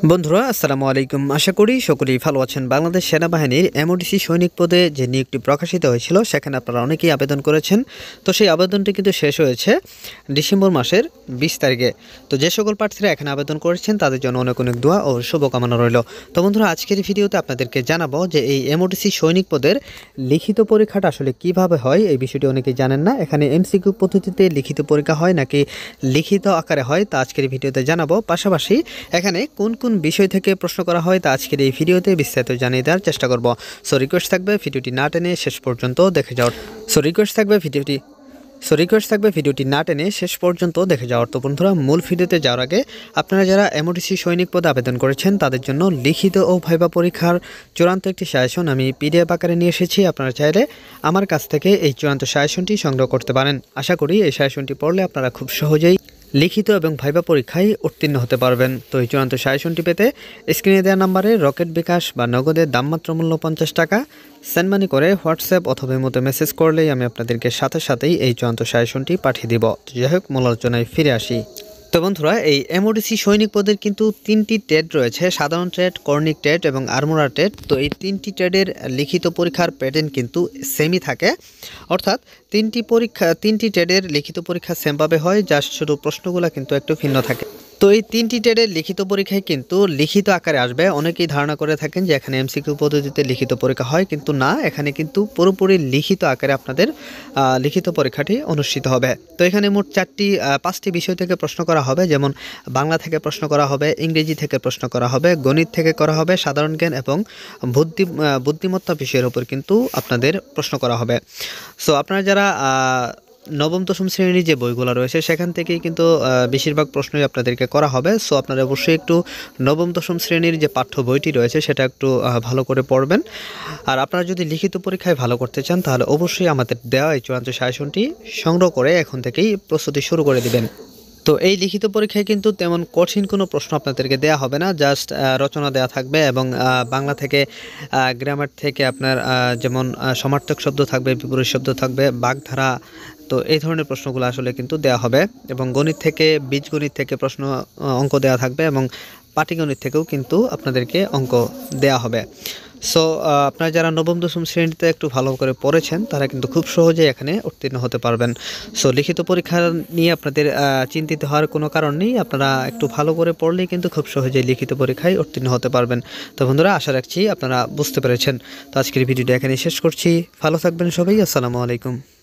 বন্ধুরা আসসালামু আলাইকুম। আশা করি সকলেই ভালো আছেন। বাংলাদেশ সেনাবাহিনীর এমওডিসি সৈনিক পদে যে নিয়োগটি প্রকাশিত হয়েছিল সেখানে আপনারা অনেকেই আবেদন করেছেন। তো সেই আবেদনটি কিন্তু শেষ হয়েছে ডিসেম্বর মাসের 20 তারিখে। তো যে সকল প্রার্থীরা এখানে আবেদন করেছেন তাদের জন্য অনেক অনেক দোয়া ও শুভকামনা রইল। তো বন্ধুরা আজকের ভিডিওতে আপনাদেরকে জানাবো যে এই এমওডিসি সৈনিক পদের লিখিত পরীক্ষাটা আসলে কিভাবে হয়, এই বিষয়টি অনেকেই জানেন না। এখানে এমসিকিউ পদ্ধতিতে লিখিত পরীক্ষা হয় নাকি লিখিত আকারে হয় তা আজকের ভিডিওতে জানাবো। পাশাপাশি এখানে কোন কোন বিষয় থেকে প্রশ্ন করা হয় তা আজকের এই ভিডিওতে বিস্তারিত জানিয়ে দেওয়ার চেষ্টা করব। সো রিকোয়েস্ট থাকবে ভিডিওটি না টেনে শেষ পর্যন্ত দেখে যাওয়ার। সো রিকোয়েস্ট থাকবে ভিডিওটি না টেনে শেষ পর্যন্ত দেখে যাওয়ার। তো বন্ধুরা মূল ভিডিওতে যাওয়ার আগে আপনারা যারা এমওডিসি সৈনিক পদে আবেদন করেছেন তাদের জন্য লিখিত ও ভাইবা পরীক্ষার চূড়ান্ত একটি সাজেশন আমি পিডিএফ আকারে নিয়ে এসেছি। আপনারা চাইলে আমার কাছ থেকে এই চূড়ান্ত সাজেশনটি সংগ্রহ করতে পারেন। আশা করি এই সাজেশনটি পড়লে আপনারা খুব সহজেই লিখিত এবং ভাইবা পরীক্ষায় উত্তীর্ণ হতে পারবেন। তো এই চূড়ান্ত সাজেশনটি পেতে স্ক্রিনে দেওয়া নাম্বারে রকেট বিকাশ বা নগদের দামমাত্র মূল্য 50 টাকা সেন্ড মানি করে হোয়াটসঅ্যাপ অথবা ইমোতে মেসেজ করলেই আমি আপনাদেরকে সাথে সাথেই এই চূড়ান্ত সাজেশনটি পাঠিয়ে দিব। যাই হোক মূল আলোচনায় ফিরে আসি। তো বন্ধুরা এই এমওডিসি সৈনিক পদের কিন্তু 3টি ট্রেড রয়েছে, সাধারণ ট্রেড, কর্নিক ট্রেড এবং আর্মোরার ট্রেড। তো এই 3টি ট্রেডের লিখিত পরীক্ষার প্যাটার্ন কিন্তু সেমই থাকে, অর্থাৎ 3টি ট্রেডের লিখিত পরীক্ষা সেমভাবে হয়, জাস্ট শুধু প্রশ্নগুলো কিন্তু একটু ভিন্ন থাকে। তো এই 3টি ট্রেডের লিখিত পরীক্ষায় কিন্তু লিখিত আকারে আসবে। অনেকেই ধারণা করে থাকেন যে এখানে এমসিকিউ পদ্ধতিতে লিখিত পরীক্ষা হয়, কিন্তু না, এখানে কিন্তু পুরোপুরি লিখিত আকারে আপনাদের লিখিত পরীক্ষাটি অনুষ্ঠিত হবে। তো এখানে মোট 5টি বিষয় থেকে প্রশ্ন করা হবে, যেমন বাংলা থেকে প্রশ্ন করা হবে, ইংরেজি থেকে প্রশ্ন করা হবে, গণিত থেকে করা হবে, সাধারণ জ্ঞান এবং বুদ্ধিমত্তা বিষয়ের উপর কিন্তু আপনাদের প্রশ্ন করা হবে। সো আপনারা যারা নবম দশম শ্রেণীর যে বইগুলো রয়েছে সেখান থেকেই কিন্তু বেশিরভাগ প্রশ্নই আপনাদেরকে করা হবে। সো আপনারা অবশ্যই একটু নবম দশম শ্রেণীর যে পাঠ্য বইটি রয়েছে সেটা একটু ভালো করে পড়বেন। আর আপনারা যদি লিখিত পরীক্ষায় ভালো করতে চান তাহলে অবশ্যই আমাদের দেওয়া এই চূড়ান্ত সাজেশনটি সংগ্রহ করে এখন থেকেই প্রস্তুতি শুরু করে দিবেন। তো এই লিখিত পরীক্ষায় কিন্তু তেমন কঠিন কোনো প্রশ্ন আপনাদেরকে দেয়া হবে না, জাস্ট রচনা দেয়া থাকবে এবং বাংলা থেকে গ্রামার থেকে আপনার যেমন সমার্থক শব্দ থাকবে, বিপরীত শব্দ থাকবে, বাগধারা, তো এই ধরনের প্রশ্নগুলো আসলে কিন্তু দেয়া হবে। এবং গণিত থেকে, বীজগণিত থেকে প্রশ্ন অঙ্ক দেয়া থাকবে এবং পাটিগণিত থেকেও কিন্তু আপনাদেরকে অঙ্ক দেয়া হবে। সো আপনারা যারা নবম দশম শ্রেণীতে একটু ভালো করে পড়েছেন তারা কিন্তু খুব সহজেই এখানে উত্তীর্ণ হতে পারবেন। সো লিখিত পরীক্ষা নিয়ে আপনাদের চিন্তিত হওয়ার কোনো কারণ নেই। আপনারা একটু ভালো করে পড়লেই কিন্তু খুব সহজেই লিখিত পরীক্ষায় উত্তীর্ণ হতে পারবেন। তো বন্ধুরা আশা রাখছি আপনারা বুঝতে পেরেছেন। তো আজকের ভিডিওটা এখানে শেষ করছি। ভালো থাকবেন সবাই। আসসালামু আলাইকুম।